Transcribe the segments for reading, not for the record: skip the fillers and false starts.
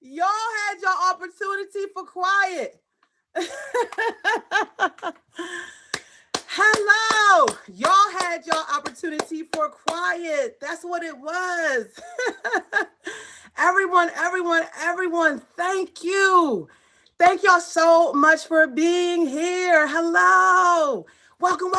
Y'all had your opportunity for quiet. Hello. Y'all had your opportunity for quiet. That's what it was. Everyone, thank you. Thank y'all so much for being here. Hello. Welcome.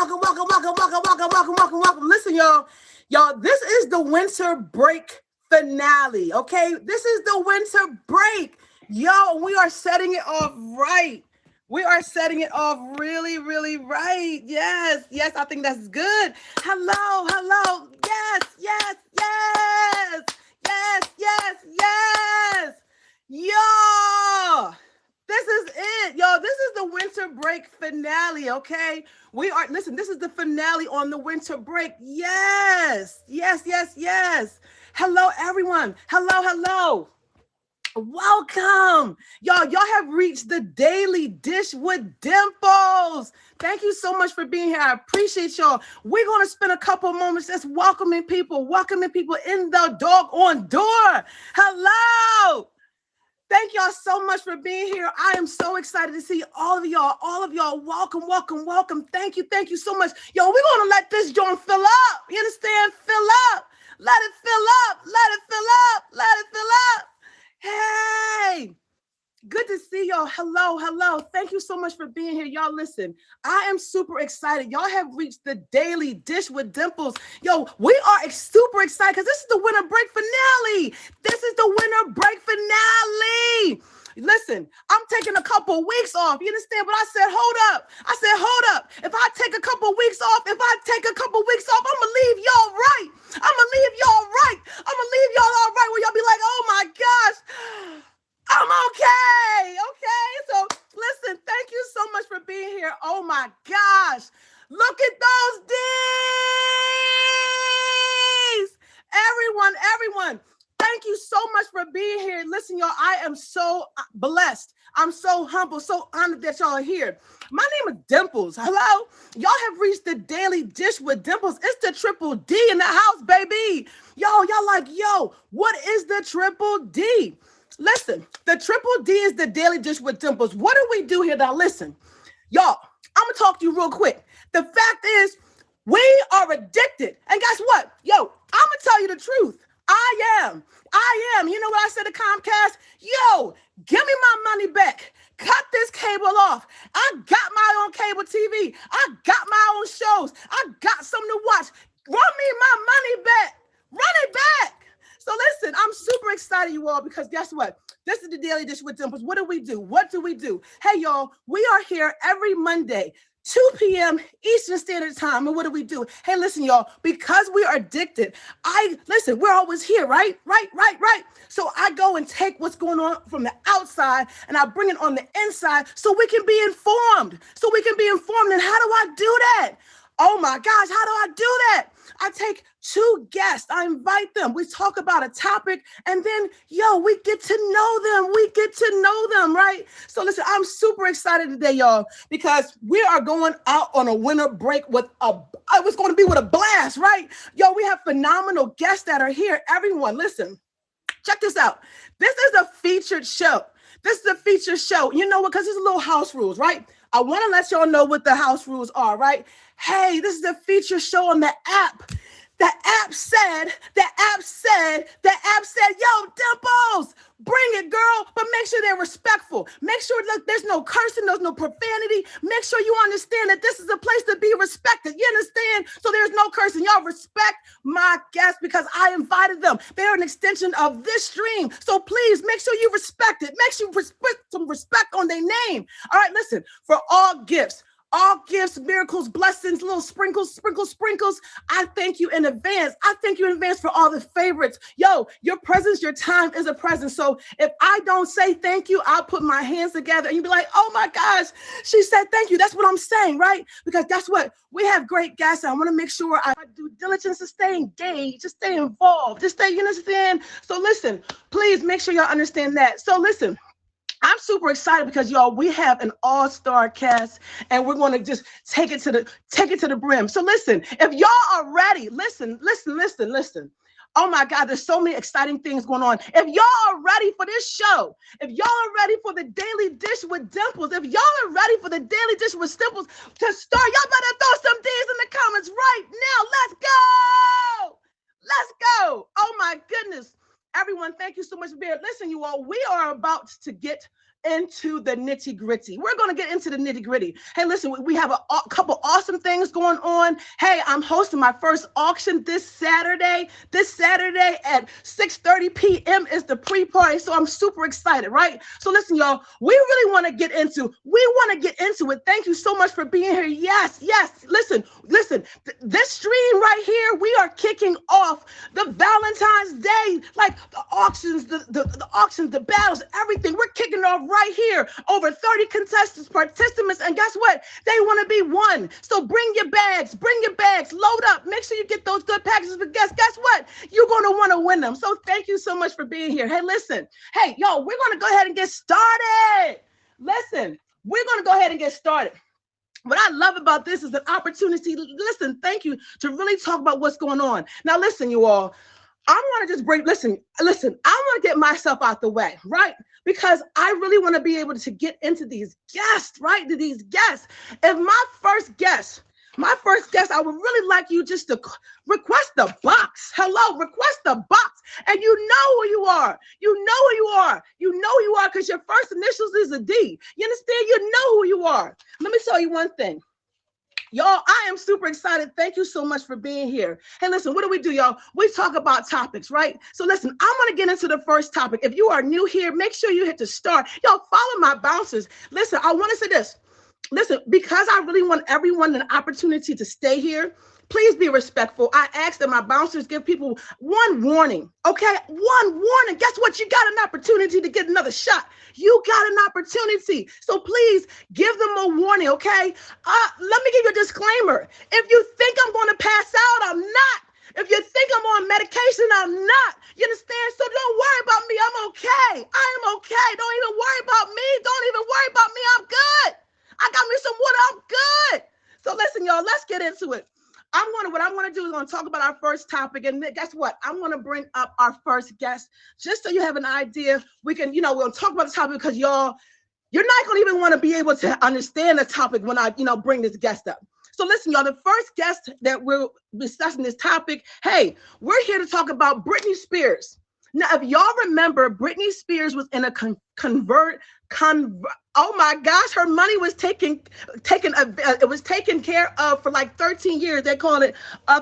Listen, y'all. Y'all, this is the winter break finale, okay? This is the winter break. Yo, we are setting it off right. We are setting it off really right. Yes, I think that's good. Hello. Yes. Yo, this is it. Yo, this is the winter break finale, okay? This is the finale on the winter break. Yes. Hello, everyone. Hello. Welcome. Y'all have reached the Daily Dish with Dimples. Thank you so much for being here. I appreciate y'all. We're going to spend a couple of moments just welcoming people in the doggone door. Hello. Thank y'all so much for being here. I am so excited to see all of y'all. Welcome. Thank you so much. Yo, we're going to let this joint fill up. You understand? Fill up. Let it fill up. Hey, good to see y'all. Hello. Thank you so much for being here. Y'all, listen, I am super excited. Y'all have reached the Daily Dish with Dimples. Yo, we are super excited because this is the winter break finale. Listen, I'm taking a couple weeks off. You understand? But I said, hold up. If I take a couple weeks off, I'm going to leave y'all right. Where y'all be like, oh my gosh, I'm okay. So listen, thank you so much for being here. Oh my gosh. Look at those D's. Everyone. Thank you so much for being here. Listen, y'all, I am so blessed. I'm so humble, so honored that y'all are here. My name is Dimples. Hello? Y'all have reached the Daily Dish with Dimples. It's the Triple D in the house, baby. Y'all like, yo, what is the Triple D? Listen, the Triple D is the Daily Dish with Dimples. What do we do here? Now, listen, y'all, I'm going to talk to you real quick. The fact is, we are addicted. And guess what? Yo, I'm going to tell you the truth. I am. You know what I said to Comcast? Yo, give me my money back. Cut this cable off. I got my own cable TV. I got my own shows. I got something to watch. Run me my money back. Run it back. So listen, I'm super excited, you all, because guess what? This is the Daily Dish with Dimples. What do we do? Hey, y'all, we are here every Monday, 2 p.m. Eastern Standard Time. And what do? Hey, listen, y'all, because we are addicted, we're always here, right? So I go and take what's going on from the outside and I bring it on the inside so we can be informed. And how do I do that? Oh my gosh, how do I do that? I take two guests, I invite them, we talk about a topic, and then, we get to know them, right? So listen, I'm super excited today, y'all, because we are going out on a winter break with a blast, right? Yo, we have phenomenal guests that are here. Everyone, listen, check this out. This is a featured show. You know what? Because there's a little house rules, right? I want to let y'all know what the house rules are, right? Hey, this is a feature show on the app. The app said, yo, Dimples, bring it, girl, but make sure they're respectful. Make sure, look, there's no cursing, there's no profanity. Make sure you understand that this is a place to be respected. You understand? So there's no cursing. Y'all respect my guests because I invited them. They're an extension of this stream. So please make sure you respect it. Make sure you put some respect on their name. All right, listen, for all gifts, miracles, blessings, little sprinkles. I thank you in advance. For all the favorites. Yo, your presence, your time is a present. So if I don't say thank you, I'll put my hands together and you'll be like, oh my gosh, she said thank you. That's what I'm saying, right? Because that's what we have great guests. I want to make sure I do diligence to stay engaged, to stay involved, you understand? So listen, please make sure y'all understand that. So listen, I'm super excited because y'all, we have an all-star cast and we're going to just take it to the brim. So listen, if y'all are ready, listen. Oh my God, there's so many exciting things going on. If y'all are ready for this show, if y'all are ready for the Daily Dish with Dimples, if y'all are ready for the Daily Dish with Dimples to start, y'all better throw some D's in the comments right now. Let's go. Let's go. Oh my goodness. Everyone, thank you so much for being here. Listen, you all, we are about to get into the nitty gritty. We're going to get into the nitty gritty. Hey, listen, we have a couple awesome things going on. Hey, I'm hosting my first auction this Saturday. This Saturday at 6:30 p.m. is the pre-party. So I'm super excited, right? So listen, y'all, we really want to get into it. Thank you so much for being here. Yes. Listen, this stream right here, we are kicking off the Valentine's Day, like the auctions, the auctions, the battles, everything. We're kicking off right here. Over 30 contestants, participants, and guess what? They want to be won. So bring your bags, load up. Make sure you get those good packages. But guess what? You're going to want to win them. So thank you so much for being here. Hey, listen. Hey, yo, we're going to go ahead and get started. Listen, we're going to go ahead and get started. What I love about this is an opportunity. Listen, thank you, to really talk about what's going on. Now, listen, you all. I want to just listen, I want to get myself out the way, right? Because I really want to be able to get into these guests, right? To these guests. If my first guest, I would really like you just to request the box. Hello, request the box. And you know who you are. You know who you are because your first initials is a D. You understand? You know who you are. Let me tell you one thing. Y'all, I am super excited. Thank you so much for being here. Hey, listen, what do we do, y'all? We talk about topics, right? So listen, I'm going to get into the first topic. If you are new here, make sure you hit the start. Y'all, follow my bouncers. Listen, I want to say this. Listen, because I really want everyone an opportunity to stay here, please be respectful. I ask that my bouncers give people one warning, okay? One warning. Guess what? You got an opportunity to get another shot. You got an opportunity. So please give them a warning, okay? Let me give you a disclaimer. If you think I'm going to pass out, I'm not. If you think I'm on medication, I'm not. You understand? So don't worry about me. I'm okay. I am okay. Don't even worry about me. Don't even worry about me. I'm good. I got me some water. I'm good. So listen, y'all, let's get into it. What I'm going to do is going to talk about our first topic. And guess what? I'm going to bring up our first guest just so you have an idea. We can, we'll talk about the topic because y'all, you're not going to even want to be able to understand the topic when I, bring this guest up. So listen, y'all, the first guest that we're discussing this topic, hey, we're here to talk about Britney Spears. Now, if y'all remember, Britney Spears was in a oh my gosh, her money was taken care of for like 13 years. They call it a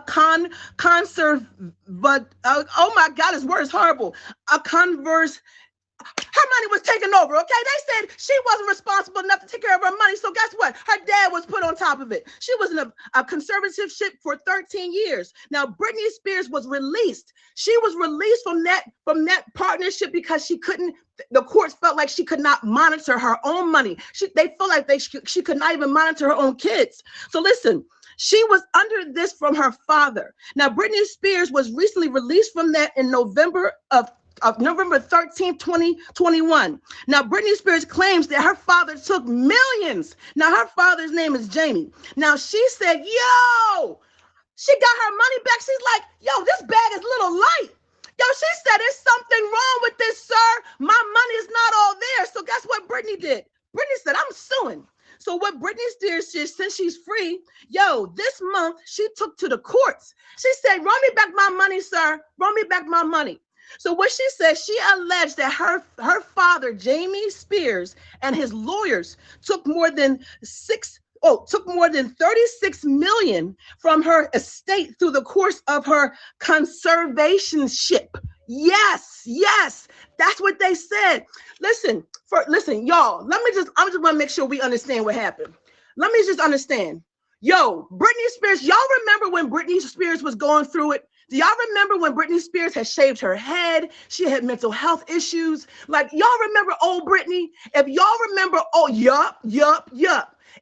concert, but oh my God, this word is horrible. Her money was taken over, okay? They said she wasn't responsible enough to take care of her money. So guess what? Her dad was put on top of it. She was in a conservatorship for 13 years. Now, Britney Spears was released. She was released from that partnership because the courts felt like she could not monitor her own money. They felt like she could not even monitor her own kids. So listen, she was under this from her father. Now, Britney Spears was recently released from that in November 13th, 2021. Now, Britney Spears claims that her father took millions. Now, her father's name is Jamie. Now, she said, she got her money back. She's like, this bag is a little light. She said, there's something wrong with this, sir. My money is not all there. So guess what Britney did? Britney said, I'm suing. So what Britney Spears did, since she's free, this month she took to the courts. She said, run me back my money, sir. Run me back my money. So what she said, she alleged that her father, Jamie Spears, and his lawyers took more than 36 million from her estate through the course of her conservationship. Yes, that's what they said. Listen, y'all, I just want to make sure we understand what happened. Let me just understand. Britney Spears, y'all remember when Britney Spears was going through it? Do y'all remember when Britney Spears had shaved her head? She had mental health issues. Like, y'all remember old Britney? If y'all remember, yup.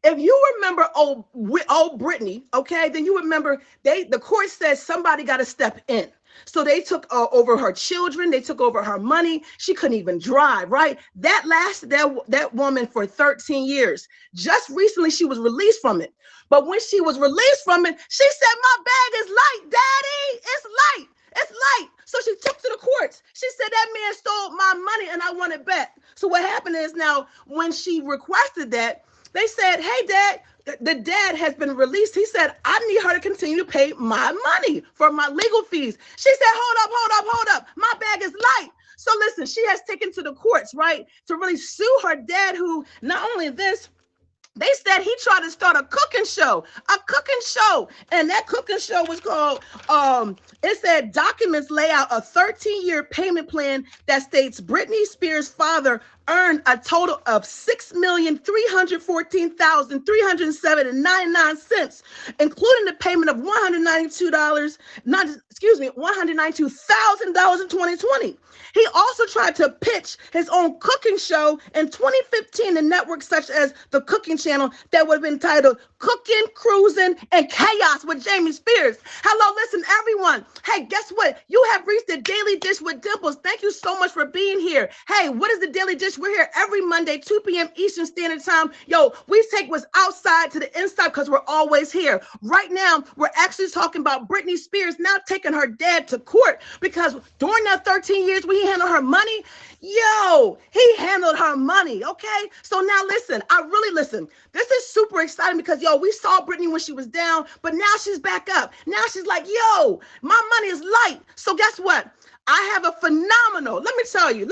If you remember old Britney, okay, then you remember the court says somebody got to step in. So they took over her children. They took over her money. She couldn't even drive, right? That lasted that woman for 13 years. Just recently, she was released from it. But when she was released from it, she said, my bag is light, Daddy. It's light. It's light. So she took to the courts. She said, that man stole my money and I want it back. So what happened is now when she requested that, they said, hey, Dad, the dad has been released. He said, I need her to continue to pay my money for my legal fees. She said, hold up. My bag is light. So listen, she has taken to the courts, right, to really sue her dad, who not only this, they said he tried to start a cooking show, and that cooking show was called, it said documents lay out a 13-year payment plan that states Britney Spears' father earned a total of $6,314,307.99, including the payment of $192,000 in 2020. He also tried to pitch his own cooking show in 2015 in networks such as the Cooking Channel that would have been titled Cooking, Cruising, and Chaos with Jamie Spears. Hello, listen, everyone. Hey, guess what? You have reached the Daily Dish with Dimples. Thank you so much for being here. Hey, what is the Daily Dish? We're here every Monday, 2 p.m. Eastern Standard Time. Yo, we take what's outside to the inside because we're always here. Right now, we're actually talking about Britney Spears now taking her dad to court because during that 13 years when he handled her money, he handled her money, okay? So now listen, this is super exciting because, we saw Britney when she was down, but now she's back up. Now she's like, my money is light. So guess what? I have a phenomenal, let me tell you.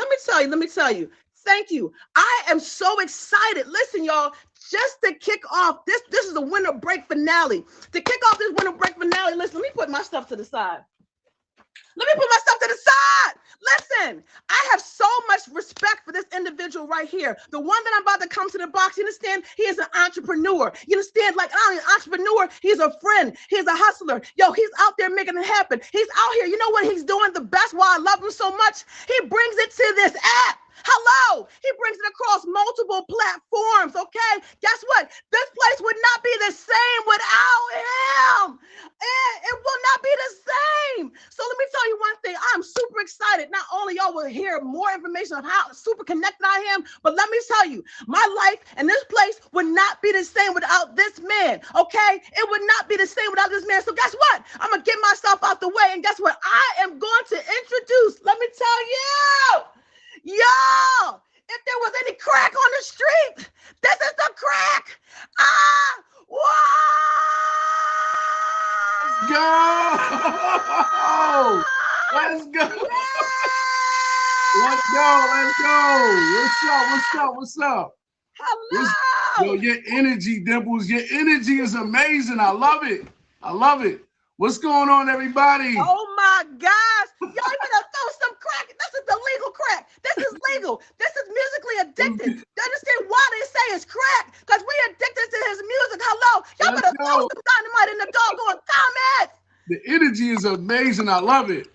Thank you. I am so excited. Listen, y'all, just to kick off, this is a winter break finale. To kick off this winter break finale, listen, let me put my stuff to the side. Listen, I have so much respect for this individual right here. The one that I'm about to come to the box, you understand? He is an entrepreneur. You understand? Like, not only an entrepreneur, he's a friend. He's a hustler. He's out there making it happen. He's out here. You know what he's doing the best, why I love him so much? He brings it to this app. Hello, he brings it across multiple platforms, okay? Guess what? This place would not be the same without him. It will not be the same. So let me tell you one thing. I'm super excited. Not only y'all will hear more information of how super connected I am, but let me tell you, my life and this place would not be the same without this man, okay? It would not be the same without this man. So guess what? I'm going to get myself out the way, and guess what? I am going to introduce, let me tell you, if there was any crack on the street, this is the crack. Let's go. What's up? Hello. Your energy, Dimples. Your energy is amazing. I love it. What's going on, everybody? Oh my gosh. Y'all better throw some crack. This is the legal crack. This is legal. This is musically addicted. You understand why they say it's crack? Because we addicted to his music. Hello. Y'all better throw some dynamite in the doggone comments. The energy is amazing. I love it.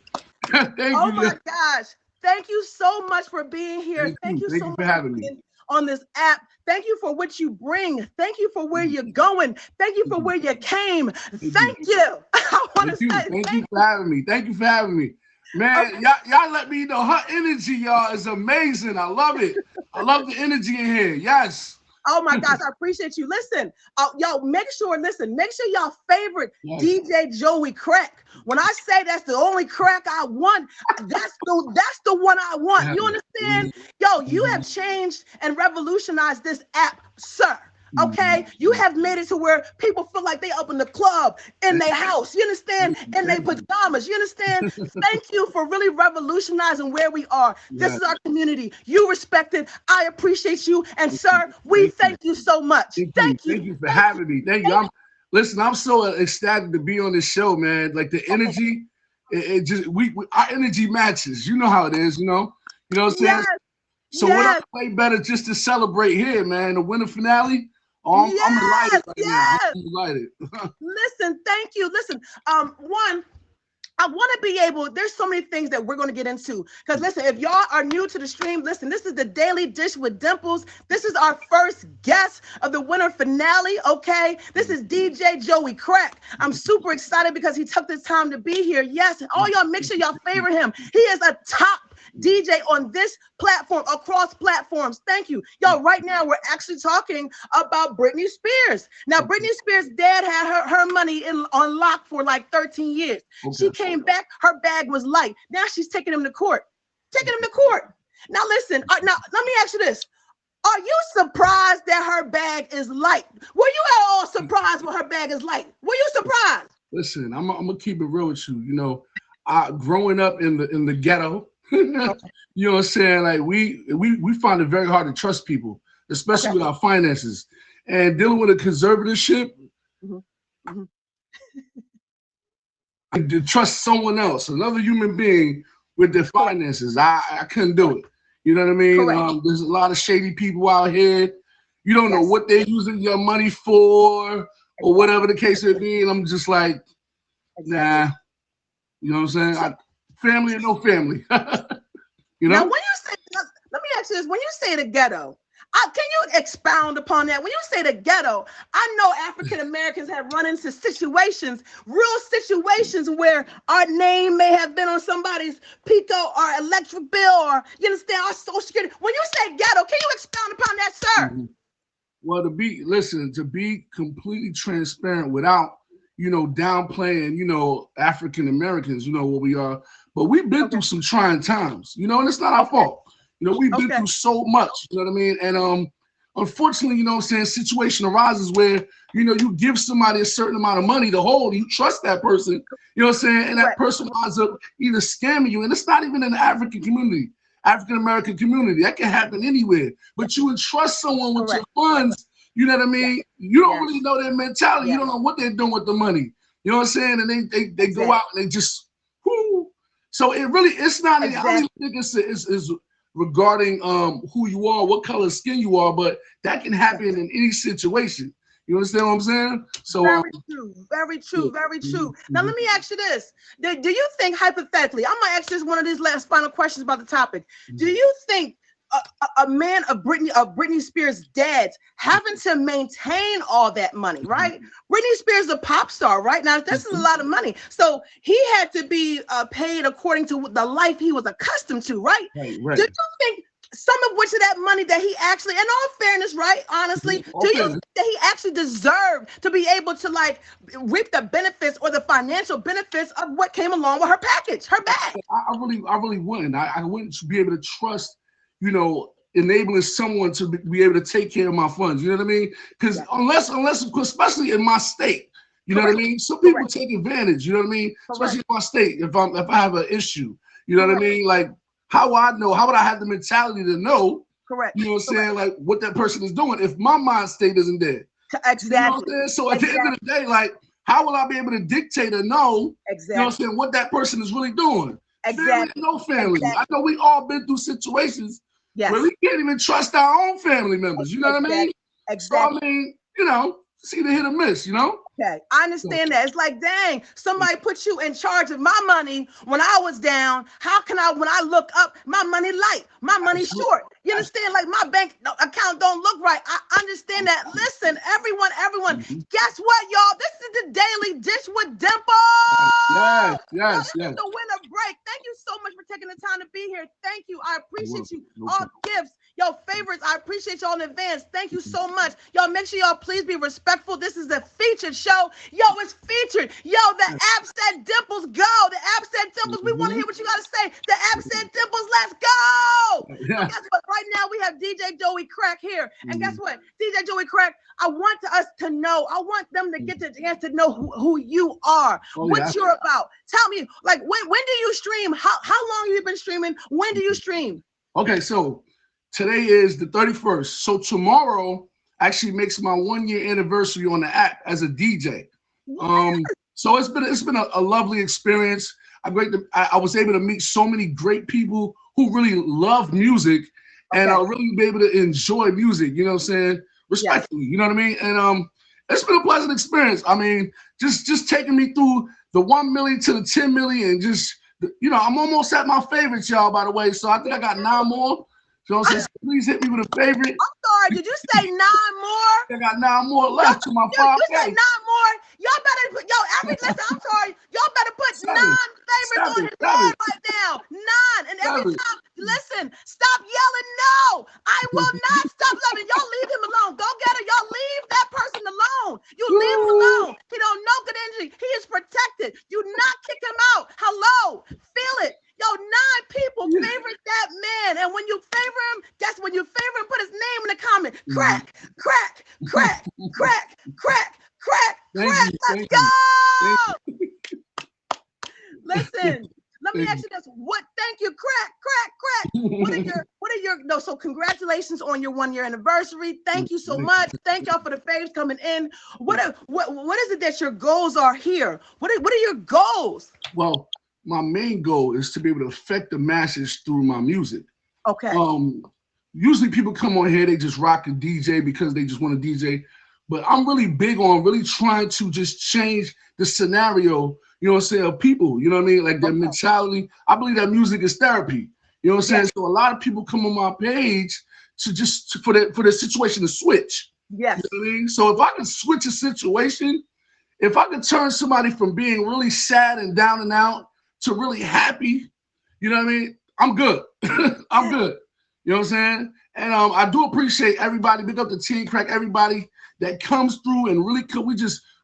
Thank you. Oh my gosh. Thank you so much for being here. Thank you so much for having me on this app. Thank you for what you bring. Thank you for where you're going. Thank you for where you came. Thank you. I want to say thank you for having me. Thank you for having me. Man, y'all let me know her energy, y'all, is amazing. I love it. I love the energy in here. Yes. Oh my gosh, I appreciate you. Listen, y'all, make sure y'all favorite DJ Joey Krakk. When I say that's the only crack I want, that's the one I want. You understand? You have changed and revolutionized this app, sir. Okay, you have made it to where people feel like they up in the club in their house. You understand? In their pajamas. You understand? Thank you for really revolutionizing where we are. This is our community. You respect it. I appreciate you. And sir, we thank you so much. Thank you. Thank you for having me. Thank you. I'm so ecstatic to be on this show, man. Like the energy, it just our energy matches. You know how it is. You know what I'm saying? Yes. So what I play better just to celebrate here, man. The winter finale. I'm delighted right now. I'm delighted. Listen, thank you. Listen, I want to be able, there's so many things that we're going to get into. Because listen, if y'all are new to the stream, listen, this is the Daily Dish with Dimples. This is our first guest of the winter finale, okay? This is DJ Joey Krakk. I'm super excited because he took this time to be here. Yes, all y'all make sure y'all favorite him. He is a top DJ on this platform, across platforms. Thank you. Y'all, right now, we're actually talking about Britney Spears. Now, Britney Spears' dad had her money on lock for like 13 years. Okay. She came back, her bag was light. Now she's taking him to court. Now, listen, now let me ask you this. Are you surprised that her bag is light? Were you at all surprised when her bag is light? Were you surprised? Listen, I'm gonna keep it real with you. You know, growing up in the ghetto, you know what I'm saying? Like we find it very hard to trust people, especially with our finances. And dealing with a conservatorship, to trust someone else, another human being with their finances. I couldn't do it. You know what I mean? There's a lot of shady people out here. You don't know what they're using your money for or whatever the case may be. And I'm just like, nah. You know what I'm saying? Family or no family. You know? Now, when you say, let me ask you this. When you say the ghetto, can you expound upon that? When you say the ghetto, I know African Americans have run into situations, real situations where our name may have been on somebody's PICO or electric bill, or you understand, our Social Security. When you say ghetto, can you expound upon that, sir? Mm-hmm. Well, to be completely transparent without, downplaying, African Americans, what we are, but we've been through some trying times, and it's not our fault. We've been through so much, you know what I mean? And unfortunately, situation arises where, you give somebody a certain amount of money to hold, you trust that person, and that person winds up either scamming you, and it's not even in the African American community. That can happen anywhere. But you entrust someone with your funds, you know what I mean? You don't really know their mentality. You don't know what they're doing with the money. You know what I'm saying? And they go out and they just, whoo. So it's not, I don't think it's regarding who you are, what color skin you are, but that can happen in any situation. You understand what I'm saying? So very true. Now let me ask you this: do you think, hypothetically, I'm gonna ask this one of these last final questions about the topic? Do you think a man of Britney Spears' dad's having to maintain all that money, right? Britney Spears is a pop star, right? Now this is a lot of money, so he had to be paid according to the life he was accustomed to, right? Right. Do you think some of which of that money that he actually, in all fairness, right, honestly, do you think that he actually deserved to be able to reap the benefits or the financial benefits of what came along with her package, her bag? I really wouldn't. I wouldn't be able to trust, enabling someone to be able to take care of my funds. You know what I mean? Because unless, especially in my state, you know what I mean? Some people take advantage. You know what I mean? Especially in my state, if I have an issue, you know what I mean? Like, how would I have the mentality to know? You know what I'm saying? Like what that person is doing if my mind state isn't there. Exactly. You know what I'm saying? So at the end of the day, like, how will I be able to dictate or know? You know what I'm saying? What that person is really doing? Family, no family. I know we all been through situations where we can't even trust our own family members. You know what I mean? So I mean, it's either hit or miss. Okay, I understand that. It's like, dang, somebody put you in charge of my money when I was down. How can when I look up, my money light, my money short? You understand? Like my bank account don't look right. I understand that. Listen, everyone, guess what, y'all? This is the Daily Dish with Dimple. Yes. This is the winter break. Thank you so much for taking the time to be here. Thank you. I appreciate you. All gifts, your favorites. I appreciate y'all in advance. Thank you so much. Y'all make sure y'all please be respectful. This is a featured show. Yo, it's featured. Yo, the app said Dimples, go. The app said Dimples. We want to hear what you got to say. The app said Dimples, let's go. So guess what? Right now we have DJ Joey Krakk here. And guess what? DJ Joey Krakk, I want us to know. I want them to get the chance to know who you are, what you're about. Tell me, like, when do you stream? How long have you been streaming? When do you stream? Okay, so today is the 31st. So tomorrow actually makes my 1-year anniversary on the app as a DJ. So it's been a lovely experience. I was able to meet so many great people who really love music and really be able to enjoy music, you know what I'm saying? Respectfully, you know what I mean? And it's been a pleasant experience. I mean, just taking me through the 1 million to the 10 million, and just, you know, I'm almost at my favorites, y'all, by the way. So I think I got 9 more. So I'm saying, so please hit me with a favorite. I'm sorry, did you say 9 more? I got 9 more left to my 5K. You said 9 more? Y'all better put, listen, I'm sorry. Y'all better put 9 favorites on his head right now. 9. And every time, listen, stop yelling no. I will not stop loving. Y'all leave him alone. Go get her. Y'all leave that person alone. You leave him alone. He don't know good energy. He is protected. You not kick him out. Hello. Feel it. Yo, 9 people favorite that man. And when you favor him, guess when you favor him, put his name in the comment. Krakk, Krakk, Krakk, Krakk, Krakk, Krakk, Krakk. Let's go. Listen, let me ask you this. Thank you, Krakk. So congratulations on your 1-year anniversary. Thank you so much. Thank y'all for the faves coming in. What is it that your goals are here? What are your goals? Well, my main goal is to be able to affect the masses through my music. Okay. Usually people come on here, they just rock a DJ because they just want to DJ. But I'm really big on really trying to just change the scenario, you know what I'm saying, of people, you know what I mean? Like their mentality. I believe that music is therapy. You know what I'm saying? So a lot of people come on my page for the situation to switch. Yes. You know what I mean? So if I can switch a situation, if I could turn somebody from being really sad and down and out to really happy, you know what I mean? I'm good. I'm good. You know what I'm saying? And I do appreciate everybody. Big up the Team Krakk, everybody that comes through and really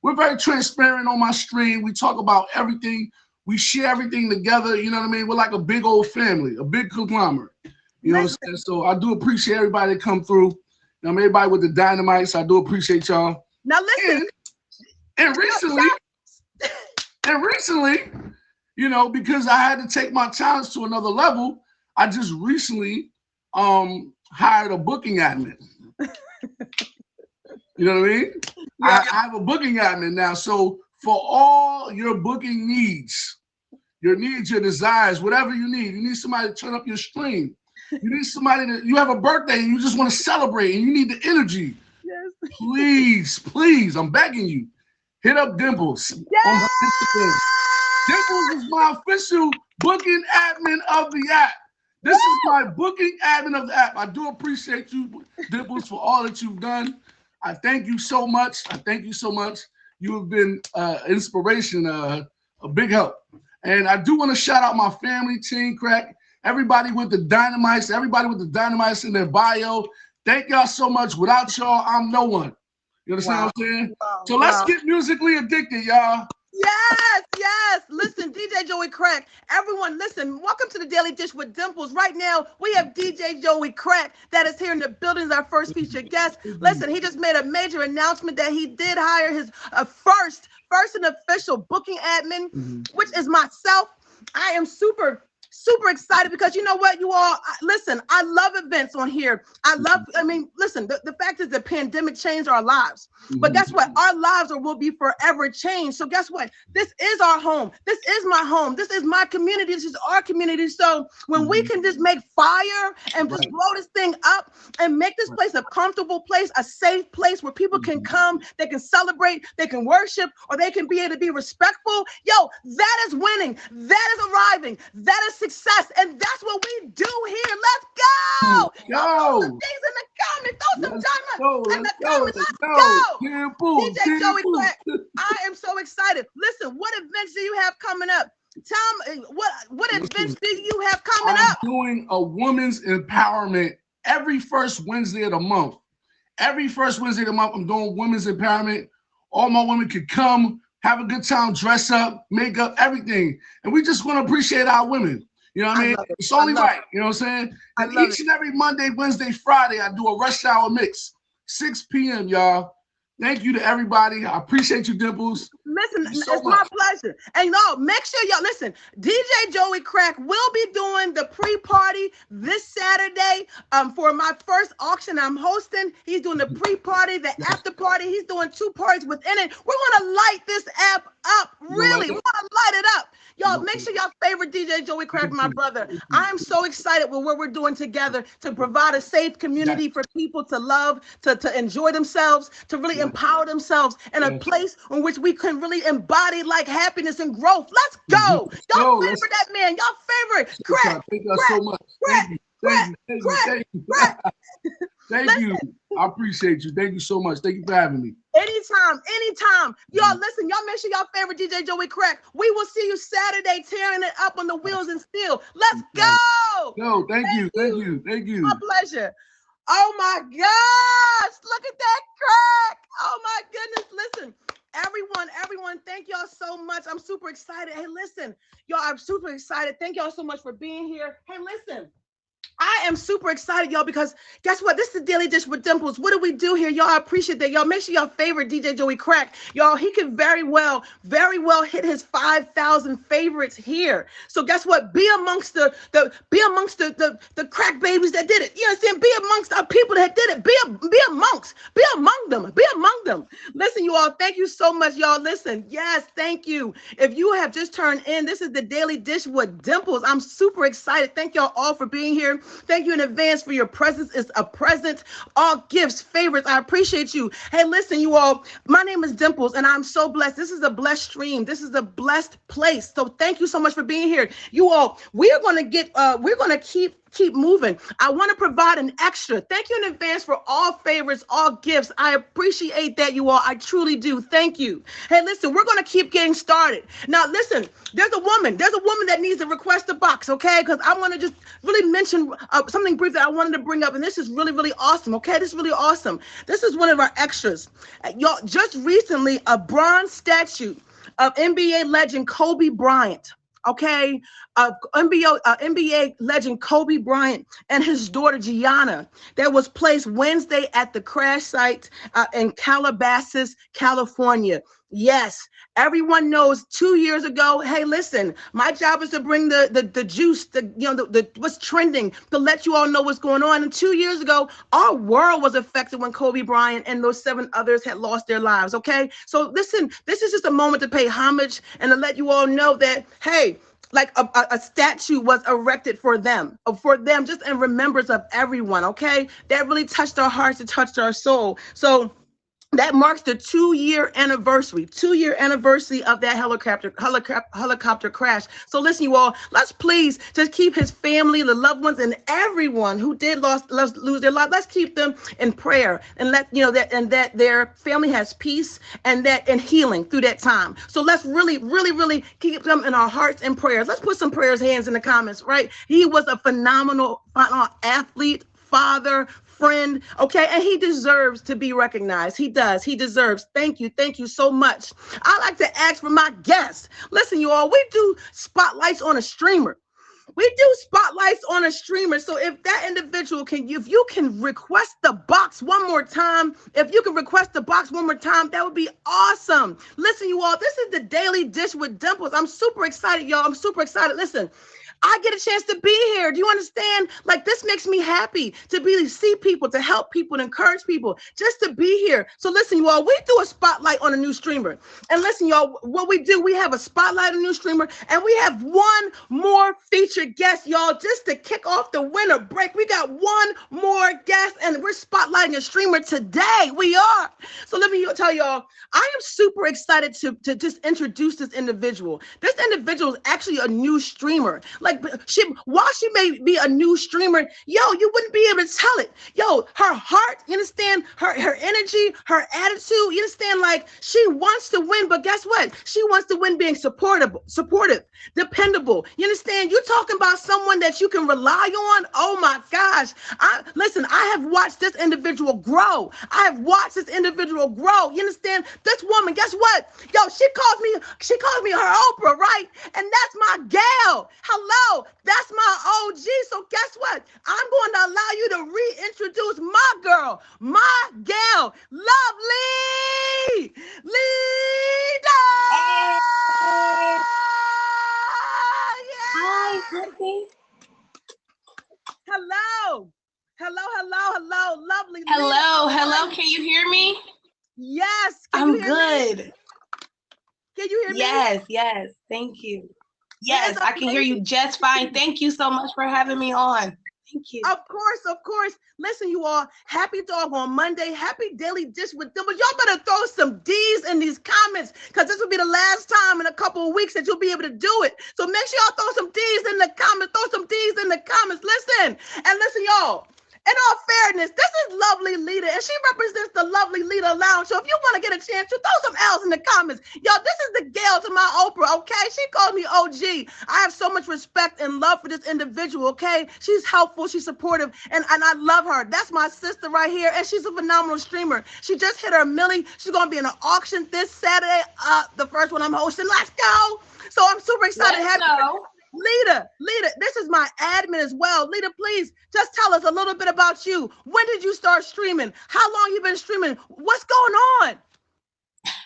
we're very transparent on my stream. We talk about everything. We share everything together. You know what I mean? We're like a big old family, a big conglomerate. You know what I'm saying? So I do appreciate everybody that come through. You know, everybody with the dynamites, I do appreciate y'all. Now listen. And recently, you know, because I had to take my talents to another level, I just recently hired a booking admin. You know what I mean? Yeah. I have a booking admin now. So for all your booking needs, your desires, whatever you need somebody to turn up your stream. You need somebody you have a birthday and you just want to celebrate and you need the energy. Yes. Please, I'm begging you. Hit up Dimples on her Instagram. Dimples is my official booking admin of the app. This is my booking admin of the app. I do appreciate you, Dimples, for all that you've done. I thank you so much. You have been inspiration, a big help. And I do want to shout out my family, Team Krakk, everybody with the dynamites in their bio. Thank y'all so much. Without y'all, I'm no one. You understand what I'm saying? So let's get musically addicted, y'all. Yes. Listen, DJ Joey Krakk. Everyone, listen. Welcome to the Daily Dish with Dimples. Right now, we have DJ Joey Krakk that is here in the building as our first featured guest. Listen, he just made a major announcement that he did hire his first and official booking admin, which is myself. I am super excited because you know what, you all, listen, I love events on here. Listen, the fact is the pandemic changed our lives, but guess what? Our lives will be forever changed. So guess what? This is our home. This is my home. This is my community. This is our community. So when we can just make fire and just blow this thing up and make this place a comfortable place, a safe place where people can come, they can celebrate, they can worship, or they can be able to be respectful. Yo, that is winning. That is arriving. That is success, and that's what we do here. Let's go! Throw some things in the comments. Throw some diamonds in the comments. Let's go! DJ Joey Krakk, I am so excited. Listen, what events do you have coming up? Tell me, what events do you have coming up? I'm doing a women's empowerment every first Wednesday of the month. Every first Wednesday of the month, I'm doing women's empowerment. All my women can come, have a good time, dress up, make up, everything. And we just want to appreciate our women. You know what I mean? It's only right. You know what I'm saying? And each and every Monday, Wednesday, Friday, I do a rush hour mix. 6 p.m., y'all. Thank you to everybody. I appreciate you, Dimples. Listen, it's my pleasure. And no, make sure y'all listen. DJ Joey Krakk will be doing the pre-party this Saturday for my first auction I'm hosting. He's doing the pre-party, the after party. He's doing 2 parties within it. We're going to light this app up. Really, we want to light it up. Y'all, make sure y'all favorite DJ Joey Krakk, my brother. I am so excited with what we're doing together to provide a safe community for people to love, to enjoy themselves, to really empower themselves in a place in which we can really embody like happiness and growth. Let's go. Y'all favorite that man. Y'all favorite Krakk. Thank you so much. Thank you. Thank you. I appreciate you. Thank you so much. Thank you for having me. Anytime. Y'all listen, y'all make sure y'all favorite DJ Joey Krakk. We will see you Saturday tearing it up on the wheels and steel. Let's go. No, thank you. My pleasure. Oh my gosh. Look at that Krakk. Oh my goodness. Listen, everyone, thank y'all so much. I'm super excited. Hey, listen, y'all, I'm super excited. Thank y'all so much for being here. Hey, listen. I am super excited, y'all, because guess what? This is the Daily Dish with Dimples. What do we do here? Y'all, I appreciate that. Y'all, make sure y'all favorite DJ Joey Krakk. Y'all, he can very well hit his 5,000 favorites here. So guess what? Be amongst the Krakk babies that did it. You understand? Be amongst our people that did it. Be among them. Listen, you all, thank you so much, y'all. Listen, yes, thank you. If you have just turned in, this is the Daily Dish with Dimples. I'm super excited. Thank y'all all for being here. Thank you in advance for your presence. It's a present. All gifts, favorites. I appreciate you. Hey, listen, you all. My name is Dimples, and I'm so blessed. This is a blessed stream. This is a blessed place. So thank you so much for being here. You all, we're going to keep moving. I want to provide an extra. Thank you in advance for all favorites, all gifts. I appreciate that, you all. I truly do. Thank you. Hey, listen, we're going to keep getting started. Now, listen, there's a woman that needs to request a box, okay? Because I want to just really mention something brief that I wanted to bring up, and this is really, really awesome, okay? This is really awesome. This is one of our extras. Y'all, just recently, a bronze statue of NBA legend Kobe Bryant, okay, NBA legend Kobe Bryant and his daughter Gianna, that was placed Wednesday at the crash site in Calabasas, California. Yes, everyone knows 2 years ago. Hey, listen, my job is to bring the juice, what's trending, to let you all know what's going on. And 2 years ago, our world was affected when Kobe Bryant and those 7 others had lost their lives. Okay, so listen, this is just a moment to pay homage and to let you all know that, hey, like a statue was erected for them, just in remembrance of everyone. Okay, that really touched our hearts, it touched our soul. So that marks the 2-year anniversary of that helicopter crash. So listen, you all, let's please just keep his family, the loved ones, and everyone who did lose their life. Let's keep them in prayer and let you know that their family has peace and healing through that time. So let's really keep them in our hearts and prayers. Let's put some prayers hands in the comments, right? He was a phenomenal athlete, father, friend, okay, and he deserves to be recognized. He deserves. Thank you so much. I like to ask for my guests. Listen, you all, we do spotlights on a streamer. So if that individual if you can request the box one more time, that would be awesome. Listen, you all, this is the Daily Dish with Dimples. I'm super excited, y'all. I'm super excited. Listen, I get a chance to be here. Do you understand? Like, this makes me happy to see people, to help people, to encourage people, just to be here. So listen, you all, we do a spotlight on a new streamer. And listen, y'all, what we do, we have a spotlight on a new streamer, and we have one more featured guest, y'all, just to kick off the winter break. We got one more guest, and we're spotlighting a streamer today. We are. So let me tell y'all, I am super excited to just introduce this individual. This individual is actually a new streamer. Like, while she may be a new streamer, yo, you wouldn't be able to tell it. Yo, her heart, you understand? Her energy, her attitude, you understand? Like, she wants to win, but guess what? She wants to win being supportive, dependable. You understand? You're talking about someone that you can rely on. Oh my gosh. I have watched this individual grow. You understand? This woman, guess what? Yo, she calls me her Oprah, right? And that's my gal. Hello, that's my OG. So guess what? I'm going to allow you to reintroduce my girl, my gal, Lovely Leader. Hi, honey. Hello, Lovely Leader. Hello. Can you hear me? Yes. I'm good. Can you hear me? Yes. Thank you. Yes, I can hear you just fine. Thank you so much for having me on. Thank you. Of course, of course. Listen, you all, happy dog on Monday. Happy daily dish with them. But y'all better throw some D's in these comments because this will be the last time in a couple of weeks that you'll be able to do it. So make sure y'all throw some D's in the comments. Throw some D's in the comments. Listen, and listen, y'all. In all fairness, this is Lovely Lita, and she represents the Lovely Lita Lounge. So if you want to get a chance to throw some L's in the comments, y'all, this is the Gail to my Oprah, okay? She called me OG. I have so much respect and love for this individual, okay? She's helpful, she's supportive, and I love her. That's my sister right here, and she's a phenomenal streamer. She just hit her milli. She's going to be in an auction this Saturday, the first one I'm hosting. Let's go. So I'm super excited to have you. Lita, this is my admin as well. Lita, please just tell us a little bit about you. When did you start streaming? How long you been streaming? What's going on?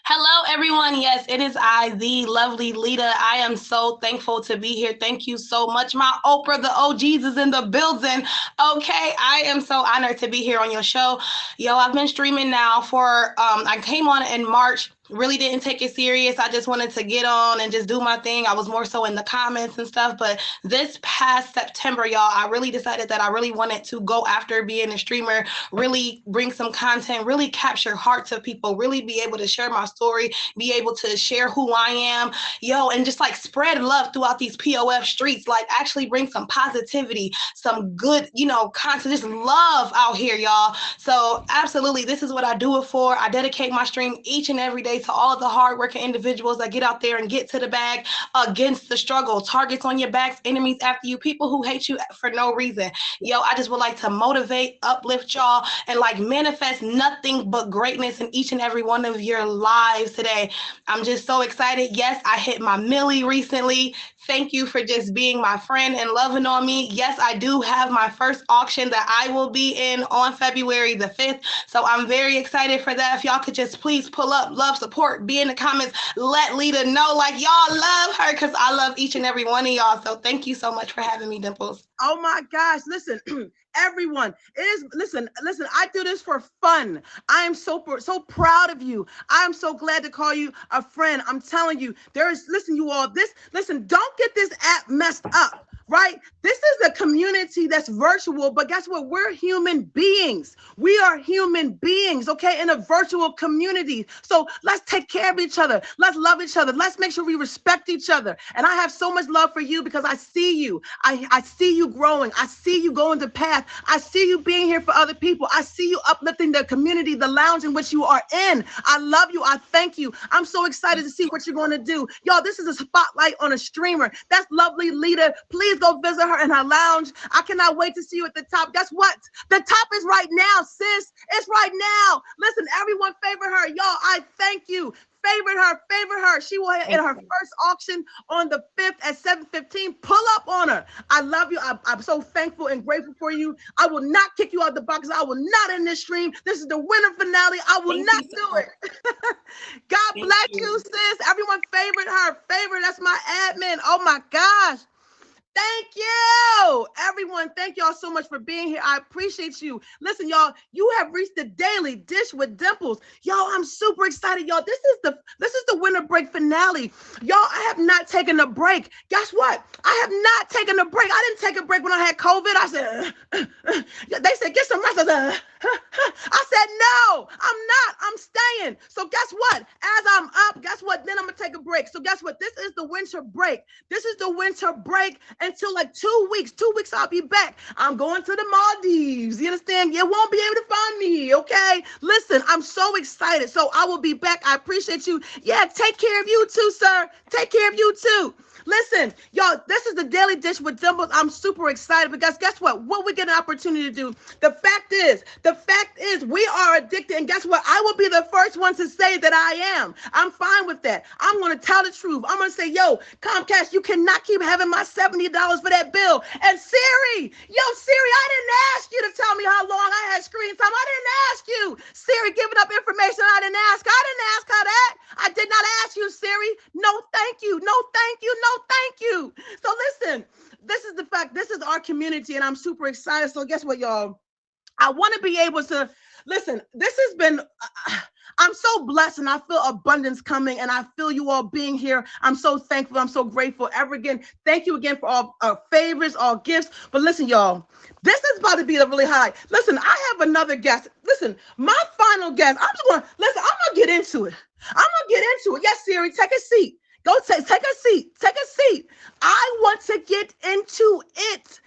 Hello, everyone. Yes, it is I, the Lovely Lita. I am so thankful to be here. Thank you so much. My Oprah, the OGs is in the building. Okay, I am so honored to be here on your show. Yo, I've been streaming now for, I came on in March. Really didn't take it serious. I just wanted to get on and just do my thing. I was more so in the comments and stuff. But this past September, y'all, I really decided that I really wanted to go after being a streamer, really bring some content, really capture hearts of people, really be able to share my story, be able to share who I am, yo, and just like spread love throughout these POF streets, like actually bring some positivity, some good, content, just love out here, y'all. So absolutely, this is what I do it for. I dedicate my stream each and every day to all of the hardworking individuals that get out there and get to the bag against the struggle, targets on your backs, enemies after you, people who hate you for no reason. Yo, I just would like to motivate, uplift y'all, and like manifest nothing but greatness in each and every one of your lives today. I'm just so excited. Yes, I hit my milli recently. Thank you for just being my friend and loving on me. Yes, I do have my first auction that I will be in on February the 5th. So I'm very excited for that. If y'all could just please pull up, love, support, be in the comments, let Lita know like y'all love her because I love each and every one of y'all. So thank you so much for having me, Dimples. Oh my gosh, listen, everyone, listen, I do this for fun. I am so proud of you. I am so glad to call you a friend. I'm telling you, listen, you all, don't get this app messed up. Right? This is a community that's virtual, but guess what? We're human beings. We are human beings, okay, in a virtual community. So let's take care of each other. Let's love each other. Let's make sure we respect each other. And I have so much love for you because I see you. I see you growing. I see you going the path. I see you being here for other people. I see you uplifting the community, the lounge in which you are in. I love you. I thank you. I'm so excited to see what you're going to do. Y'all, this is a spotlight on a streamer. That's Lovely Lita. Please go visit her in her lounge. I cannot wait to see you at the top. Guess what? The top is right now, sis. It's right now. Listen, everyone favorite her. Y'all, I thank you. Favorite her. She will hit her first auction on the 5th at 7:15. Pull up on her. I love you. I'm so thankful and grateful for you. I will not kick you out the box. I will not end this stream. This is the winter finale. I will not do it. God bless you, sis. Everyone favorite her. That's my admin. Oh my gosh. Thank you, everyone. Thank y'all so much for being here. I appreciate you. Listen, y'all, you have reached the daily dish with Dimples. Y'all, I'm super excited, y'all. This is the winter break finale. Y'all, I have not taken a break. Guess what? I have not taken a break. I didn't take a break when I had COVID. I said, they said, get some rest. I said, no, I'm not. I'm staying. So guess what? As I'm up, guess what? Then I'm going to take a break. So guess what? This is the winter break. This is the winter break until like 2 weeks. 2 weeks, I'll be back. I'm going to the Maldives. You understand? You won't be able to find me, okay? Listen, I'm so excited. So I will be back. I appreciate you. Yeah, take care of you too, sir. Take care of you too. Listen, y'all, this is the Daily Dish with Dimples. I'm super excited because guess what? What we get an opportunity to do. The fact is, we are addicted. And guess what? I will be the first one to say that I am. I'm fine with that. I'm going to tell the truth. I'm going to say, yo, Comcast, you cannot keep having my $70 for that bill. And Siri, I didn't ask you to tell me how long I had screen time. I didn't ask you. Siri giving up information I didn't ask. I didn't ask her that. I did not ask you, Siri. No, thank you. No, thank you. No, thank you. So listen, this is the fact. This is our community, and I'm super excited. So guess what, y'all? I want to be able to Listen, this has been, I'm so blessed and I feel abundance coming and I feel you all being here. I'm so thankful. I'm so grateful. Ever again, thank you again for all favors, all gifts. But listen, y'all, this is about to be a really high. Listen, I have another guest. Listen, my final guest, I'm just going to, listen, I'm going to get into it. Yes, Siri, take a seat. Go take a seat. Take a seat. I want to get into it.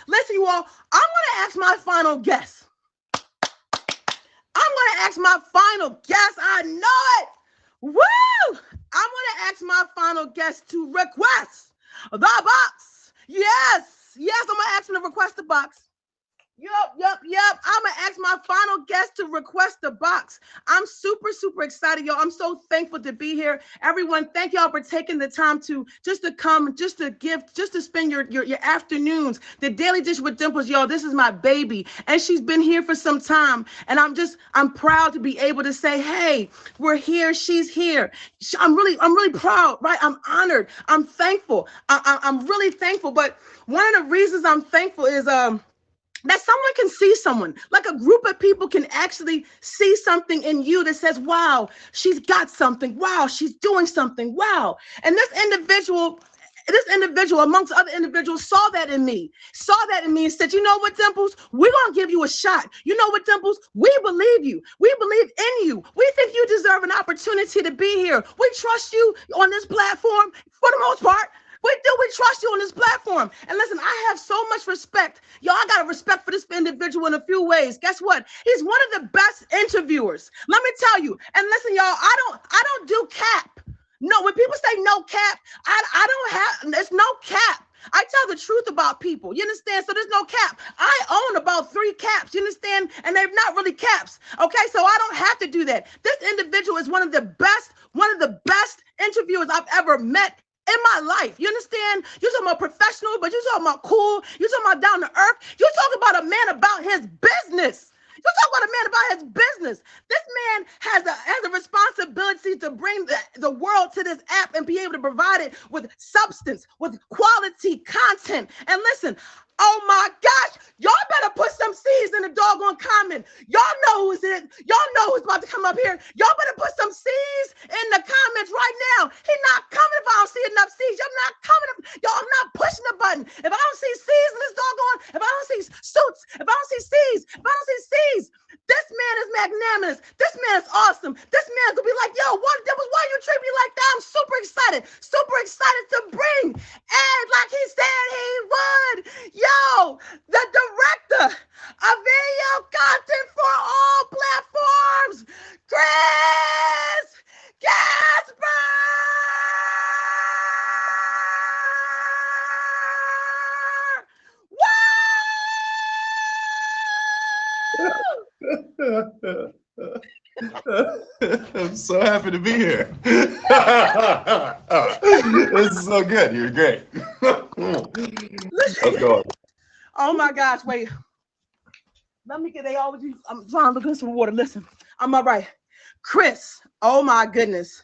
Listen, you all, I'm going to ask my final guest. I know it. Woo! I'm going to ask my final guest to request the box. Yes. I'm going to ask him to request the box. Yep. I'm going to ask my final guest to request the box. I'm super excited, y'all. I'm so thankful to be here. Everyone, thank y'all for taking the time to come, just to give, just to spend your afternoons. The Daily Dish with Dimples, y'all, this is my baby. And she's been here for some time. And I'm proud to be able to say, hey, we're here. She's here. I'm really proud, right? I'm honored. I'm thankful. I'm really thankful. But one of the reasons I'm thankful is, that someone can see someone, like a group of people can actually see something in you that says, wow, she's got something. Wow, she's doing something. Wow. And this individual, amongst other individuals, saw that in me and said, you know what, Dimples, we're going to give you a shot. You know what, Dimples, we believe you. We believe in you. We think you deserve an opportunity to be here. We trust you on this platform for the most part. We trust you on this platform. And listen, I have so much respect. Y'all, I got a respect for this individual in a few ways. Guess what? He's one of the best interviewers. Let me tell you. And listen, y'all, I don't do cap. No, when people say no cap, I don't have, there's no cap. I tell the truth about people. You understand? So there's no cap. I own about 3 caps. You understand? And they're not really caps. Okay, so I don't have to do that. This individual is one of the best interviewers I've ever met in my life. You understand? You're talking about professional, but you're talking about cool. You're talking about down to earth. You're talking about a man about his business. You're talking about a man about his business. This man has a responsibility to bring the world to this app and be able to provide it with substance, with quality content. And listen, oh my gosh, y'all better put some C's in the doggone comment. Y'all know who's it. Y'all know who's about to come up here. Y'all better put some C's in the comments right now. He's not coming if I don't see enough C's. Y'all not coming. Y'all, I'm not pushing the button. If I don't see C's in this doggone, if I don't see suits, if I don't see C's, this man is magnanimous. This man is awesome. This man could be like, yo, why you treat me like that? I'm super excited to bring Ed like he said he would. Yo, the director of video content for all platforms, Chris Jasper. I'm so happy to be here. This is so good. You're great. Let's go. Oh my gosh, wait. Let me get, I'm trying to look at some water. Listen, I'm all right. Chris, oh my goodness.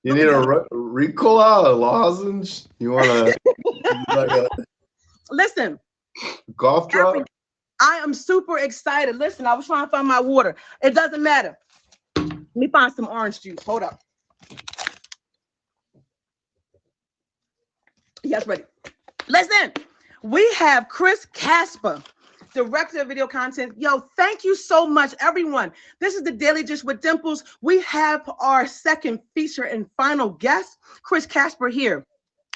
You need a Ricola, a lozenge? You want a listen, golf drop? I am super excited. Listen, I was trying to find my water. It doesn't matter. Let me find some orange juice. Hold up. Yes, ready. Listen, we have Chris Jasper, director of video content. Yo, thank you so much, everyone. This is the Daily Dish with Dimples. We have our second feature and final guest, Chris Jasper, here.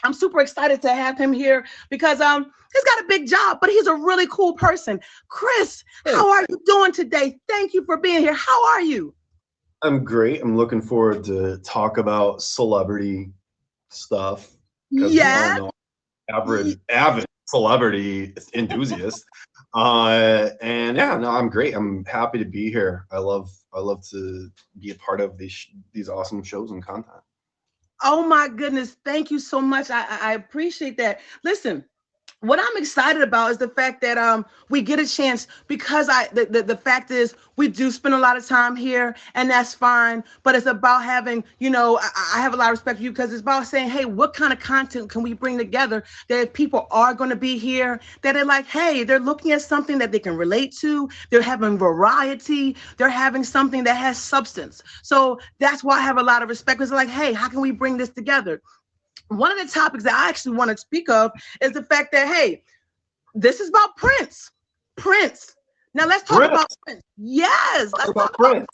I'm super excited to have him here because he's got a big job, but he's a really cool person. Chris, how are you doing today? Thank you for being here. How are you? I'm great. I'm looking forward to talk about celebrity stuff. Yeah. Avid celebrity enthusiast. And yeah, no, I'm great. I'm happy to be here. I love to be a part of these awesome shows and content. Oh my goodness. Thank you so much. I appreciate that. Listen, what I'm excited about is the fact that we get a chance, because the fact is we do spend a lot of time here, and that's fine, but it's about having, I have a lot of respect for you, because it's about saying, hey, what kind of content can we bring together that if people are going to be here, that they're like, hey, they're looking at something that they can relate to, they're having variety, they're having something that has substance. So that's why I have a lot of respect, because like, hey, how can we bring this together? One of the topics that I actually want to speak of is the fact that, hey, this is about Prince. Prince. Now let's talk about Prince. Yes. Let's talk about Prince.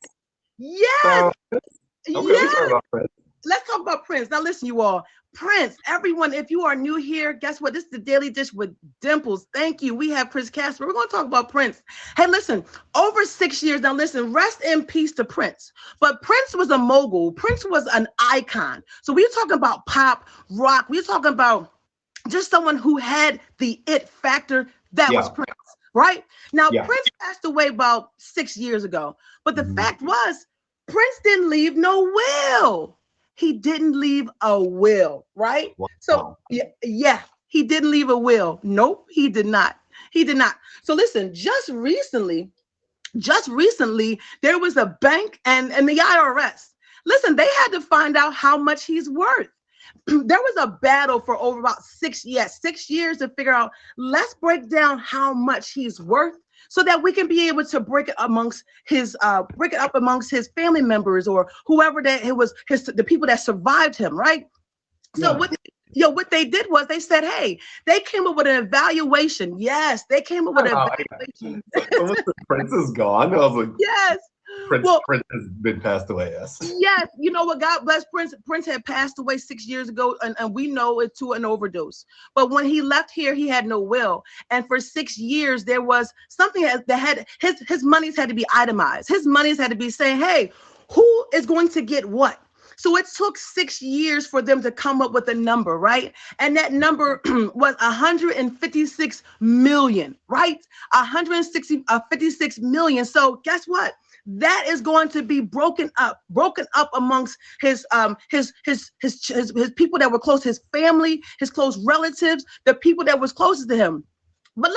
Yes. Okay, yes. talk about Prince. Let's talk about Prince. Now listen, you all. Prince, everyone, if you are new here, guess what? This is the Daily Dish with Dimples. Thank you. We have Prince Casper. We're going to talk about Prince. Hey, listen, over 6 years. Now listen, rest in peace to Prince. But Prince was a mogul. Prince was an icon. So we're talking about pop, rock. We're talking about just someone who had the it factor that was Prince, right? Now, Prince passed away about 6 years ago. But the fact was, Prince didn't leave no will. He didn't leave a will, right? Wow. So yeah, he didn't leave a will. Nope, he did not. He did not. So listen, just recently, there was a bank and the IRS. Listen, they had to find out how much he's worth. There was a battle for over about 6 years to figure out, let's break down how much he's worth, so that we can be able to break it up amongst his family members, or whoever that it was, the people that survived him, right? So what they did was they said, hey, they came up with an evaluation. Yes, they came up with an evaluation. Prince is gone. I was like, yes. Prince has been passed away, yes. Yes, you know what? God bless Prince. Prince had passed away 6 years ago, and we know it to an overdose. But when he left here, he had no will. And for 6 years, there was something that had his monies had to be itemized. His monies had to be saying, hey, who is going to get what? So it took 6 years for them to come up with a number, right? And that number was 156 million, right? 56 million. So guess what? That is going to be broken up amongst his people that were close, his family, his close relatives, the people that was closest to him. But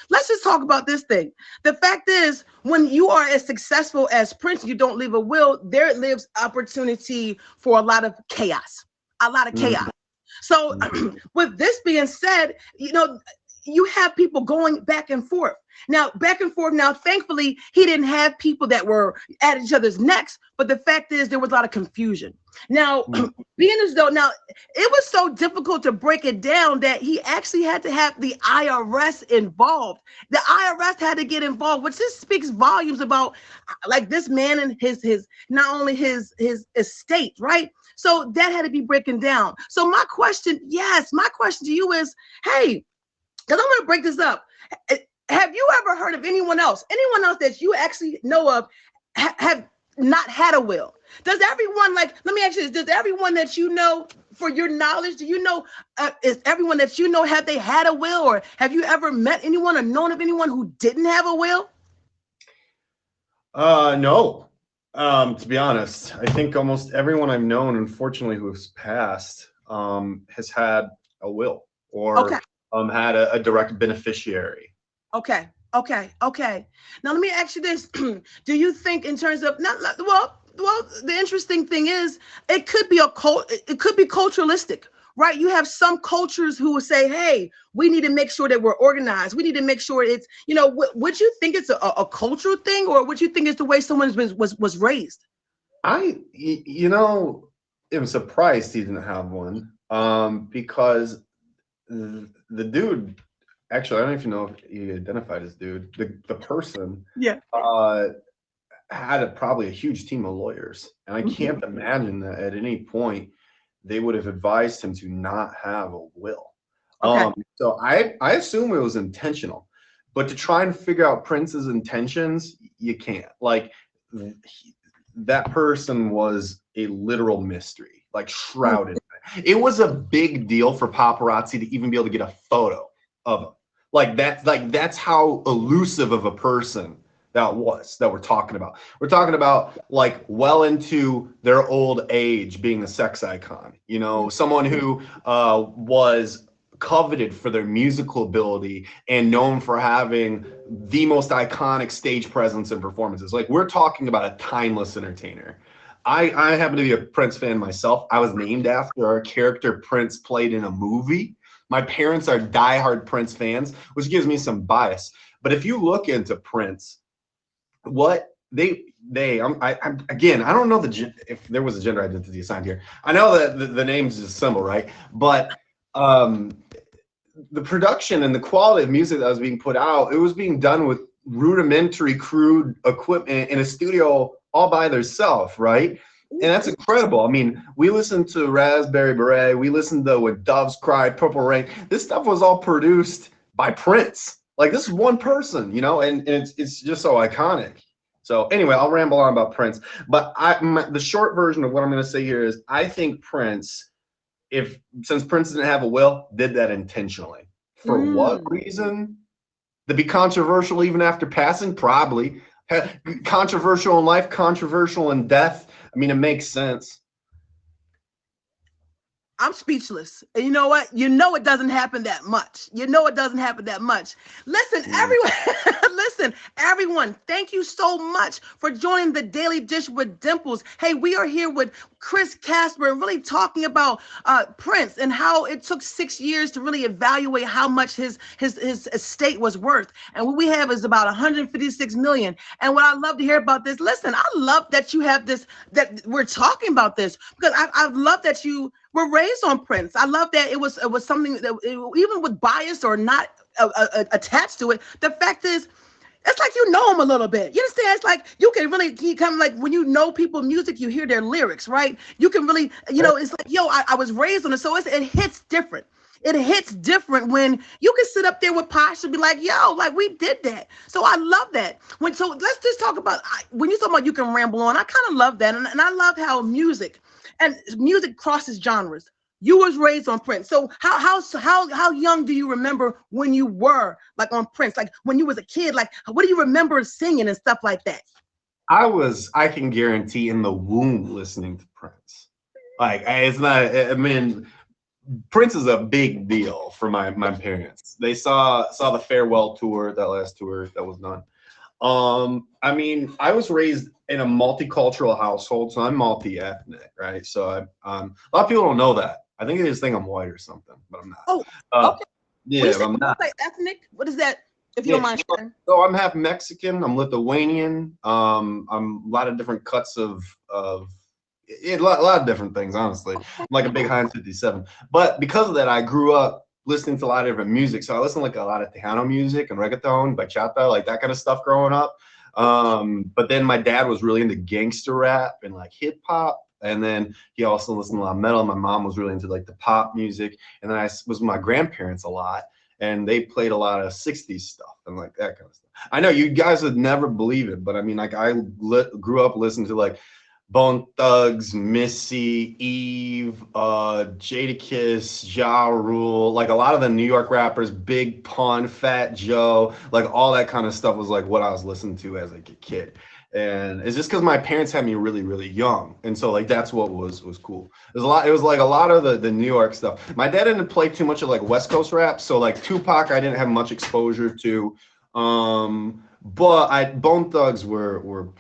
let's just talk about this thing. The fact is, when you are as successful as Prince, you don't leave a will, there lives opportunity for a lot of chaos, So with this being said, you have people going back and forth. Now, thankfully, he didn't have people that were at each other's necks, but the fact is there was a lot of confusion. Now, being as though, now, it was so difficult to break it down that he actually had to have the IRS involved. The IRS had to get involved, which just speaks volumes about, like, this man and his not only his estate, right? So that had to be broken down. So my question to you is, hey, because I'm going to break this up. Have you ever heard of anyone else that you actually know of have not had a will? Does everyone, let me ask you this, does everyone that you know, for your knowledge, do you know, is everyone that you know, have they had a will, or have you ever met anyone or known of anyone who didn't have a will? No. To be honest, I think almost everyone I've known, unfortunately, who has passed, has had a will, or had a direct beneficiary. Okay. Now let me ask you this: do you think, in terms of well, the interesting thing is, it could be culturalistic, right? You have some cultures who will say, "Hey, we need to make sure that we're organized. We need to make sure it's." Would you think it's a cultural thing, or would you think it's the way someone was raised? I'm surprised he didn't have one, because the dude. Actually, I don't even know if he identified as dude. The person had probably a huge team of lawyers. And I can't imagine that at any point they would have advised him to not have a will. So I assume it was intentional. But to try and figure out Prince's intentions, you can't. That person was a literal mystery, shrouded. It was a big deal for paparazzi to even be able to get a photo of him. That's how elusive of a person that we're talking about. We're talking about well into their old age being a sex icon, someone who was coveted for their musical ability and known for having the most iconic stage presence and performances. Like, we're talking about a timeless entertainer. I happen to be a Prince fan myself. I was named after a character Prince played in a movie. My parents are diehard Prince fans, which gives me some bias. But if you look into Prince, what again, I don't know if there was a gender identity assigned here. I know that the name's a symbol, right? But the production and the quality of music that was being put out, it was being done with rudimentary, crude equipment in a studio all by themselves, right? And that's incredible. I mean, we listened to Raspberry Beret, we listened to When Doves Cry, Purple Rain. This stuff was all produced by Prince. Like, this is one person, you know, and it's just so iconic. So anyway, I'll ramble on about Prince, but the short version of what I'm going to say here is I think Prince, since Prince didn't have a will, did that intentionally. For what reason? To be controversial even after passing? Probably. Controversial in life, controversial in death. I mean, it makes sense. I'm speechless. And you know what? You know it doesn't happen that much. You know it doesn't happen that much. Listen, everyone, thank you so much for joining the Daily Dish with Dimples. Hey, we are here with Chris Jasper, really talking about Prince and how it took 6 years to really evaluate how much his estate was worth. And what we have is about 156 million. And what I love to hear about this, listen, I love that you have this, that we're talking about this, because I love that you were raised on Prince. I love that it was something that even with bias or not attached to it, the fact is, it's like you know him a little bit. You understand? It's like you can really become like when you know people's music, you hear their lyrics, right? You can really, you know, it's like, yo, I was raised on it. So it hits different. It hits different when you can sit up there with Posh and be like, yo, like we did that. So I love that. So let's just talk about, when you talk about you can ramble on, I kind of love that. And I love how music crosses genres. You was raised on Prince. So how young do you remember when you were like on Prince? Like when you was a kid, like what do you remember singing and stuff like that? I can guarantee, in the womb listening to Prince. Like, it's not, I mean, Prince is a big deal for my parents. They saw the farewell tour, that last tour that was done. I mean, I was raised in a multicultural household, so I'm multi-ethnic, right? So a lot of people don't know that. I think they just think I'm white or something, but I'm not. Oh, okay. Yeah, I'm not. Ethnic? What is that? If you don't mind sharing. So I'm half Mexican. I'm Lithuanian. I'm a lot of different cuts of a lot of different things. Honestly, I'm like a big Heinz 57. But because of that, I grew up listening to a lot of different music. So I listened to like a lot of Tejano music and reggaeton, bachata, like that kind of stuff growing up. But then my dad was really into gangster rap and like hip hop. And then he also listened to a lot of metal. My mom was really into like the pop music. And then I was with my grandparents a lot, and they played a lot of 60s stuff and like that kind of stuff. I know you guys would never believe it, but I mean, like I grew up listening to like Bone Thugs, Missy, Eve, Jadakiss, Ja Rule, like a lot of the New York rappers, Big Pun, Fat Joe, like all that kind of stuff was like what I was listening to as like a kid. And it's just because my parents had me really, really young, and so like that's what was cool. It was like a lot of the New York stuff. My dad didn't play too much of like West Coast rap, so like Tupac I didn't have much exposure to. But Bone Thugs were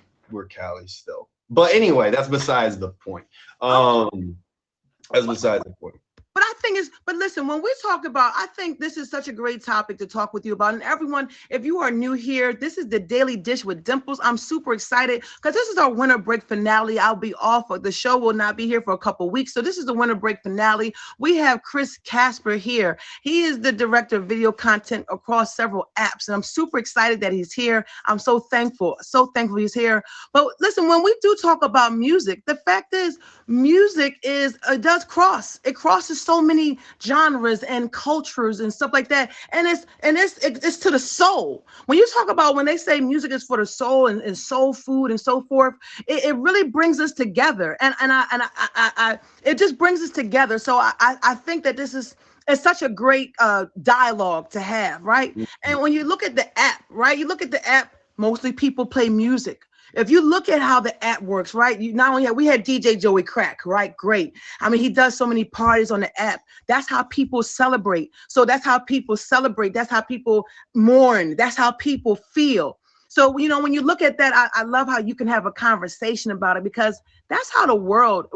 Cali still. But anyway, that's besides the point. That's besides the point. But I think but listen, when we talk about, I think this is such a great topic to talk with you about. And everyone, if you are new here, this is the Daily Dish with Dimples. I'm super excited because this is our winter break finale. I'll be off. The show will not be here for a couple weeks. So this is the winter break finale. We have Chris Jasper here. He is the director of video content across several apps. And I'm super excited that he's here. I'm so thankful he's here. But listen, when we do talk about music, the fact is music it crosses so many genres and cultures and stuff like that, and it's to the soul. When you talk about, when they say music is for the soul and soul food and so forth, it really brings us together, and it just brings us together. So I think that it's such a great dialogue to have, right? And when you look at the app, right, mostly people play music. If you look at how the app works, right? You not only we had DJ Joey Krakk, right? Great. I mean, he does so many parties on the app. That's how people celebrate. So that's how people celebrate. That's how people mourn. That's how people feel. So, when you look at that, I love how you can have a conversation about it, because that's how the world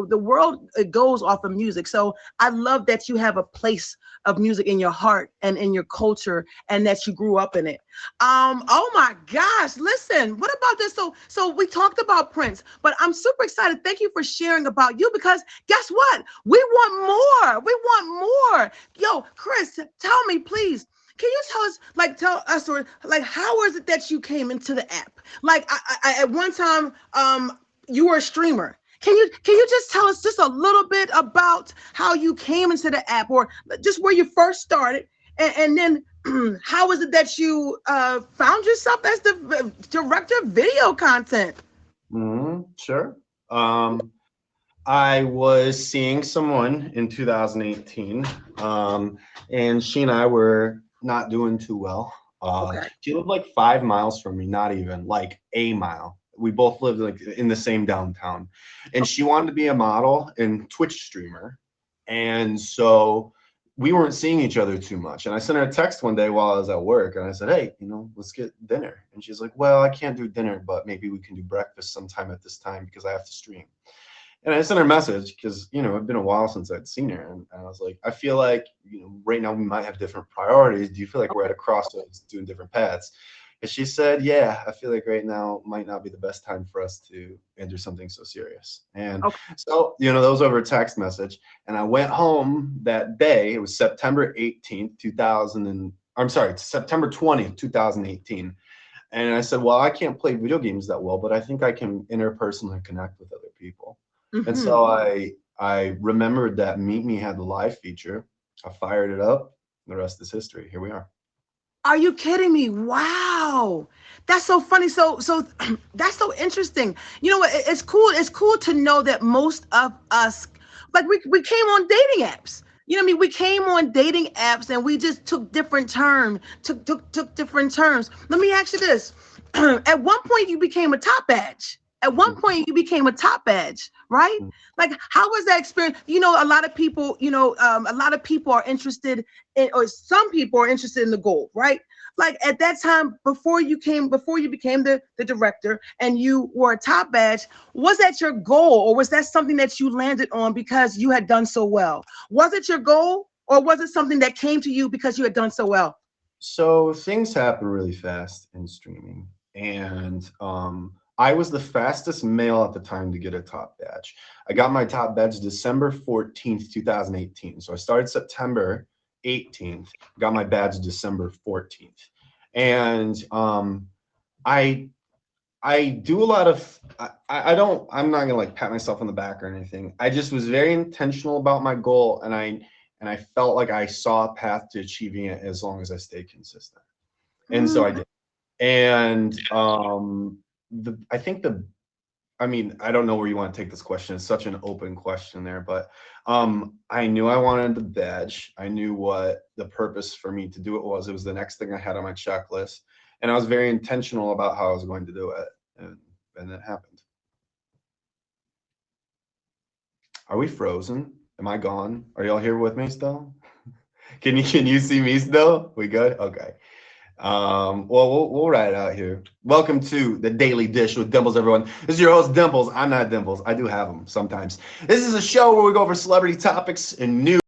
it goes off of music. So I love that you have a place of music in your heart and in your culture, and that you grew up in it. Oh my gosh, listen, what about this? So we talked about Prince, but I'm super excited. Thank you for sharing about you, because guess what? We want more. We want more. Yo, Chris, tell me, please. Can you tell us, or like, how is it that you came into the app? Like, I at one time, you were a streamer. Can you just tell us just a little bit about how you came into the app, or just where you first started, and then how is it that you found yourself as the director of video content? Sure. I was seeing someone in 2018, and she and I were not doing too well. Okay. She lived like 5 miles from me, not even like a mile. We both lived like in the same downtown, and she wanted to be a model and Twitch streamer, and so we weren't seeing each other too much. And I sent her a text one day while I was at work, and I said, "Hey, let's get dinner." And she's like, "Well, I can't do dinner, but maybe we can do breakfast sometime at this time because I have to stream." And I sent her a message because, it'd been a while since I'd seen her. And I was like, I feel like, right now we might have different priorities. Do you feel like we're at a crossroads doing different paths? And she said, yeah, I feel like right now might not be the best time for us to enter something so serious. And so, that was over a text message. And I went home that day. It was September 18th, September 20th, 2018. And I said, well, I can't play video games that well, but I think I can interpersonally connect with other people. And so I remembered that Meet Me had the live feature. I fired it up. The rest is history. Here we are. Are you kidding me? Wow. That's so funny. So that's so interesting. It's cool. It's cool to know that most of us, like, we came on dating apps. We came on dating apps, and we just took different turns, took different turns. Let me ask you this. At one point you became a top badge. At one point you became a top badge, right? Like, how was that experience? A lot of people, are interested in, or some people are interested in the gold, right? Like, at that time, before you became the director and you were a top badge, was that your goal, or was that something that you landed on because you had done so well? Was it your goal, or was it something that came to you because you had done so well? So things happen really fast in streaming, and I was the fastest male at the time to get a top badge. I got my top badge December 14th, 2018. So I started September 18th, got my badge December 14th. And I do a lot of, I'm not gonna like pat myself on the back or anything. I just was very intentional about my goal, and I felt like I saw a path to achieving it as long as I stayed consistent. And so I did. And I don't know where you want to take this question. It's such an open question there, but I knew I wanted the badge. I knew what the purpose for me to do it was. It was the next thing I had on my checklist, and I was very intentional about how I was going to do it, and it happened. Are we frozen? Am I gone? Are y'all here with me still? Can you see me still? We good? Okay. Well, we'll ride it out here. Welcome to the Daily Dish with Dimples, everyone. This is your host, Dimples. I'm not Dimples. I do have them sometimes. This is a show where we go over celebrity topics and news.